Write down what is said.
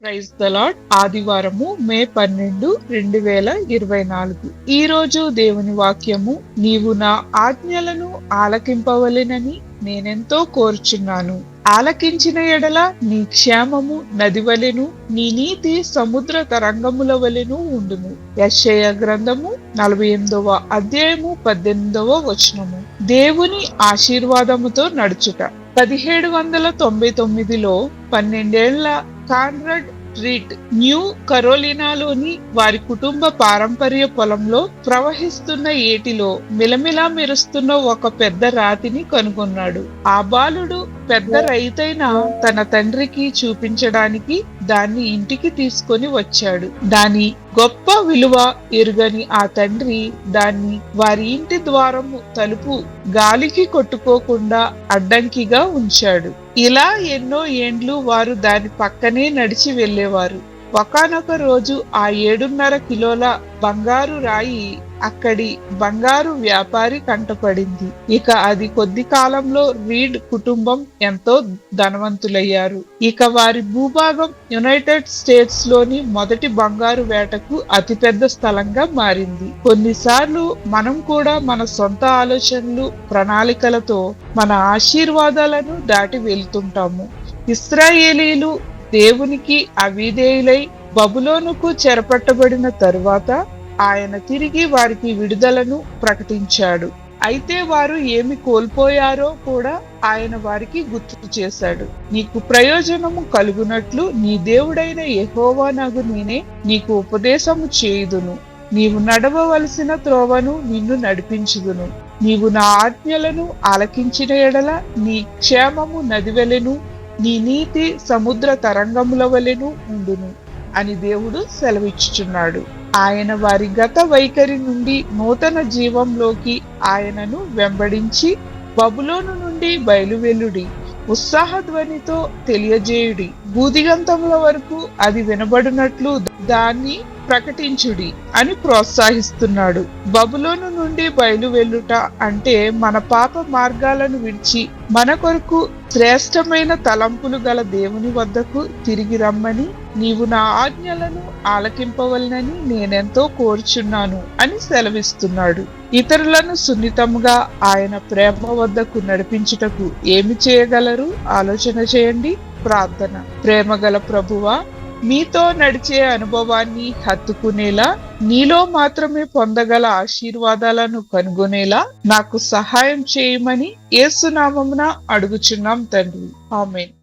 Praise the lord. ఆదివారము మే 12, 2024. ఈ రోజు దేవుని వాక్యము, నీవు నా ఆజ్ఞలను ఆలకింపవలెనని నేనెంతో కోరుచున్నాను. ఆలకించిన ఎడల నీ క్షేమము నది వలెను, నీ నీతి సముద్ర తరంగముల వలెను ఉండును. యెషయా గ్రంథము 48వ అధ్యాయము 18వ వచనము. దేవుని ఆశీర్వాదముతో నడుచుట. 1799లో 12 ఏళ్ల కాన్రాడ్ రీడ్ న్యూ కరోలినాలోని వారి కుటుంబ పారంపర్య పొలంలో ప్రవహిస్తున్న ఏటిలో మిలమిలా మెరుస్తున్న ఒక పెద్ద రాతిని కనుగొన్నాడు. ఆ బాలుడు పెద్ద రైతైన తన తండ్రికి చూపించడానికి దాన్ని ఇంటికి తీసుకొని వచ్చాడు. దాని గొప్ప విలువ ఎరుగని ఆ తండ్రి దాన్ని వారి ఇంటి ద్వారము తలుపు గాలికి కొట్టుకోకుండా అడ్డంకిగా ఉంచాడు. ఇలా ఎన్నో ఏండ్లు వారు దాని పక్కనే నడిచి వెళ్లేవారు. ఒకానొక రోజు ఆ 7.5 కిలోల బంగారు రాయి అక్కడి బంగారు వ్యాపారి కంటపడింది. ఇక అది కొద్ది కాలంలో రీడ్ కుటుంబం ఎంతో ధనవంతులయ్యారు. ఇక వారి భూభాగం యునైటెడ్ స్టేట్స్ లోని మొదటి బంగారు వేటకు అతిపెద్ద స్థలంగా మారింది. కొన్నిసార్లు మనం కూడా మన సొంత ఆలోచనలు, ప్రణాళికలతో మన ఆశీర్వాదాలను దాటి వెళ్తుంటాము. ఇశ్రాయేలీలు దేవునికి అవిధేయులై బబులోనుకు చెరపట్టబడిన తరువాత ఆయన తిరిగి వారికి విడుదలను ప్రకటించాడు. అయితే వారు ఏమి కోల్పోయారో కూడా ఆయన వారికి గుర్తు చేశాడు. నీకు ప్రయోజనము కలుగునట్లు నీ దేవుడైన యెహోవానగు నేనే నీకు ఉపదేశము చేయుదును. నీవు నడవవలసిన త్రోవను నిన్ను నడిపించుదును. నీవు నా ఆజ్ఞలను ఆలకించిన ఎడల నీ క్షేమము నది వలెను, నీ నీతి సముద్ర తరంగముల వలెను ఉండును అని దేవుడు సెలవిచ్చుచున్నాడు. ఆయన వారి గత వైఖరి నుండి నూతన జీవంలోకి ఆయనను వెంబడించి బబులోను నుండి బయలువెల్లుడి, ఉత్సాహధ్వనితో తెలియజేయుడి, భూదిగంతముల వరకు అది వినబడినట్లు దాన్ని ప్రకటించుడి అని ప్రోత్సహిస్తున్నాడు. బబులోను నుండి బయలువెల్లుట అంటే మన పాప మార్గాలను విడిచి మన కొరకు శ్రేష్టమైన తలంపులు గల దేవుని వద్దకు తిరిగి రమ్మని, నీవు నా ఆజ్ఞలను ఆలకింపవలనని నేనెంతో కోరుచున్నాను అని సెలవిస్తున్నాడు. ఇతరులను సున్నితముగా ఆయన ప్రేమ వద్దకు నడిపించుటకు ఏమి చేయగలరు? ఆలోచన చేయండి. ప్రార్థన. ప్రేమగల ప్రభువా, మీతో నడిచే అనుభవాన్ని హత్తుకునేలా, నీలో మాత్రమే పొందగల ఆశీర్వాదాలను కనుగొనేలా నాకు సహాయం చేయమని యేసు నామమున అడుగుచున్నాం తండ్రి. ఆమేన్.